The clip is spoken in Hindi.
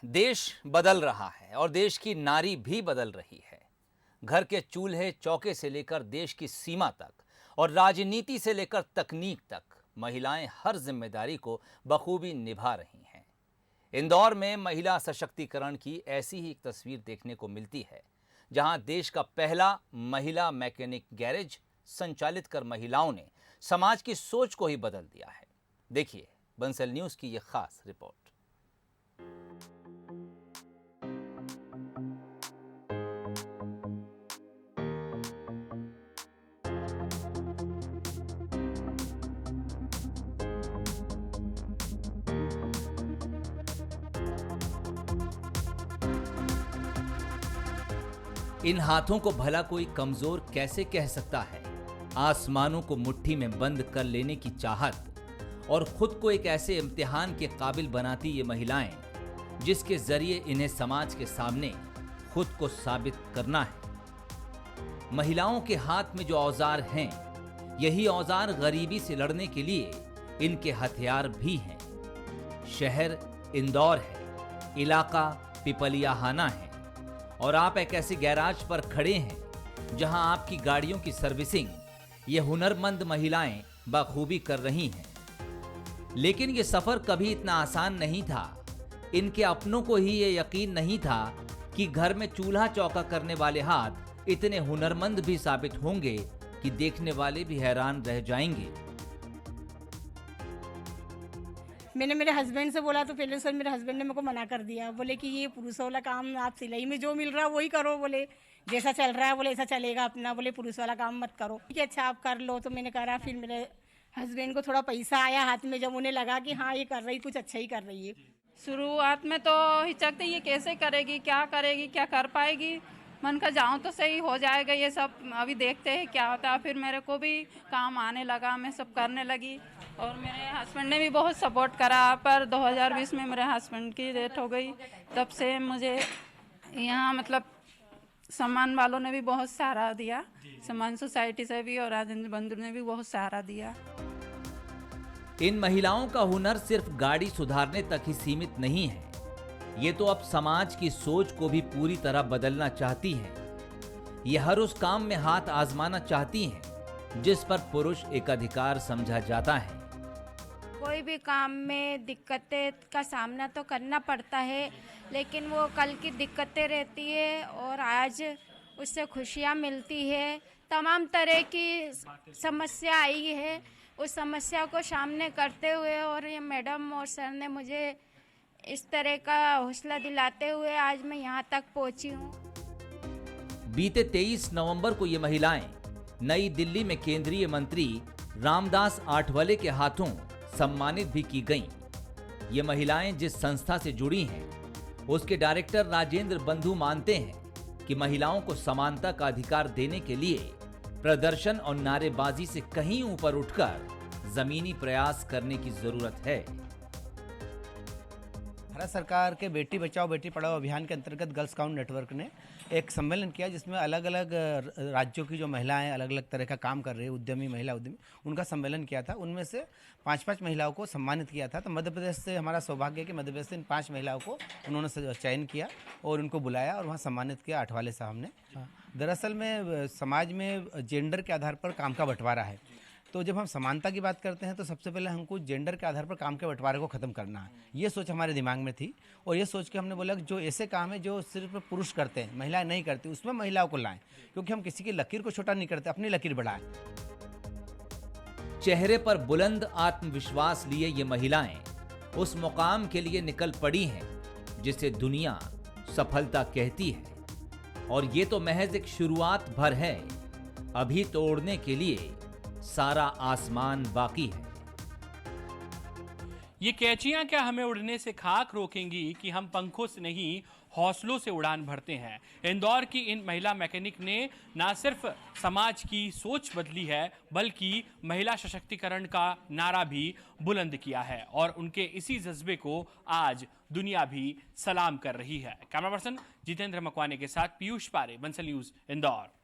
देश बदल रहा है और देश की नारी भी बदल रही है। घर के चूल्हे चौके से लेकर देश की सीमा तक और राजनीति से लेकर तकनीक तक महिलाएं हर जिम्मेदारी को बखूबी निभा रही हैं। इंदौर में महिला सशक्तिकरण की ऐसी ही एक तस्वीर देखने को मिलती है, जहां देश का पहला महिला मैकेनिक गैरेज संचालित कर महिलाओं ने समाज की सोच को ही बदल दिया है। देखिए बंसल न्यूज की यह खास रिपोर्ट। इन हाथों को भला कोई कमजोर कैसे कह सकता है। आसमानों को मुट्ठी में बंद कर लेने की चाहत और खुद को एक ऐसे इम्तिहान के काबिल बनाती ये महिलाएं, जिसके जरिए इन्हें समाज के सामने खुद को साबित करना है। महिलाओं के हाथ में जो औजार हैं, यही औजार गरीबी से लड़ने के लिए इनके हथियार भी हैं। शहर इंदौर है, इलाका पिपलियाहाना है और आप एक ऐसे गैराज पर खड़े हैं जहां आपकी गाड़ियों की सर्विसिंग ये हुनरमंद महिलाएं बखूबी कर रही हैं। लेकिन ये सफर कभी इतना आसान नहीं था। इनके अपनों को ही ये यकीन नहीं था कि घर में चूल्हा चौका करने वाले हाथ इतने हुनरमंद भी साबित होंगे कि देखने वाले भी हैरान रह जाएंगे। मैंने मेरे हस्बैंड से बोला तो पहले सर मेरे हस्बैंड ने मेरे को मना कर दिया। बोले कि ये पुरुषों वाला काम, आप सिलाई में जो मिल रहा है वही करो। बोले जैसा चल रहा है बोले ऐसा चलेगा अपना। बोले पुरुष वाला काम मत करो। ठीक है अच्छा आप कर लो। तो मैंने करा। फिर मेरे हस्बैंड को थोड़ा पैसा आया हाथ में, जब उन्हें लगा कि हाँ ये कर रही, कुछ अच्छा ही कर रही है। शुरुआत में तो हिचकते ये कैसे करेगी, क्या कर पाएगी। मन का जाऊँ तो सही हो जाएगा, ये सब अभी देखते हैं क्या होता है। फिर मेरे को भी काम आने लगा, मैं सब करने लगी और मेरे हस्बैंड ने भी बहुत सपोर्ट करा। पर 2020 में मेरे हस्बैंड की डेथ हो गई। तब से मुझे यहाँ मतलब सम्मान वालों ने भी बहुत सहारा दिया, सम्मान सोसाइटी से भी और राजेंद्र बंधु ने भी बहुत सहारा दिया। इन महिलाओं का हुनर सिर्फ गाड़ी सुधारने तक ही सीमित नहीं है। ये तो अब समाज की सोच को भी पूरी तरह बदलना चाहती हैं। ये हर उस काम में हाथ आजमाना चाहती हैं जिस पर पुरुष एकाधिकार समझा जाता है। कोई भी काम में दिक्कतें का सामना तो करना पड़ता है, लेकिन वो कल की दिक्कतें रहती है और आज उससे खुशियाँ मिलती है। तमाम तरह की समस्या आई है, उस समस्या को सामने करते हुए और ये मैडम और सर ने मुझे इस तरह का हौसला दिलाते हुए आज मैं यहाँ तक पहुँची हूँ। बीते 23 नवंबर को ये महिलाएं नई दिल्ली में केंद्रीय मंत्री रामदास आठवले के हाथों सम्मानित भी की गईं। ये महिलाएं जिस संस्था से जुड़ी हैं, उसके डायरेक्टर राजेंद्र बंधु मानते हैं कि महिलाओं को समानता का अधिकार देने के लिए प्रदर्शन और नारेबाजी से कहीं ऊपर उठकर जमीनी प्रयास करने की जरूरत है। भारत सरकार के बेटी बचाओ बेटी पढ़ाओ अभियान के अंतर्गत गर्ल स्काउट नेटवर्क ने एक सम्मेलन किया, जिसमें अलग अलग राज्यों की जो महिलाएं अलग अलग तरह का काम कर रही है, उद्यमी महिला उद्यमी, उनका सम्मेलन किया था। उनमें से 5-5 महिलाओं को सम्मानित किया था। तो मध्य प्रदेश से हमारा सौभाग्य है कि मध्य प्रदेश से इन 5 महिलाओं को उन्होंने चयन किया और उनको बुलाया और वहाँ सम्मानित किया आठवाले साहब ने। दरअसल में समाज में जेंडर के आधार पर काम का बंटवारा है। तो जब हम समानता की बात करते हैं तो सबसे पहले हमको जेंडर के आधार पर काम के बंटवारे को ख़त्म करना है। ये सोच हमारे दिमाग में थी और ये सोच के हमने बोला कि जो ऐसे काम है जो सिर्फ पुरुष करते हैं, महिलाएं नहीं करती, उसमें महिलाओं को लाएं, क्योंकि हम किसी की लकीर को छोटा नहीं करते, अपनी लकीर बढ़ाएं। चेहरे पर बुलंद आत्मविश्वास लिए ये महिलाएं उस मुकाम के लिए निकल पड़ी हैं जिसे दुनिया सफलता कहती है। और ये तो महज एक शुरुआत भर है। अभी तोड़ने के लिए सारा आसमान बाकी है। ये कैचियां क्या हमें उड़ने से खाक रोकेंगी कि हम पंखों से नहीं हौसलों से उड़ान भरते हैं। इंदौर की इन महिला मैकेनिक ने ना सिर्फ समाज की सोच बदली है, बल्कि महिला सशक्तिकरण का नारा भी बुलंद किया है और उनके इसी जज्बे को आज दुनिया भी सलाम कर रही है। कैमरा पर्सन जितेंद्र मकवाने के साथ पीयूष पारे, बंसल न्यूज, इंदौर।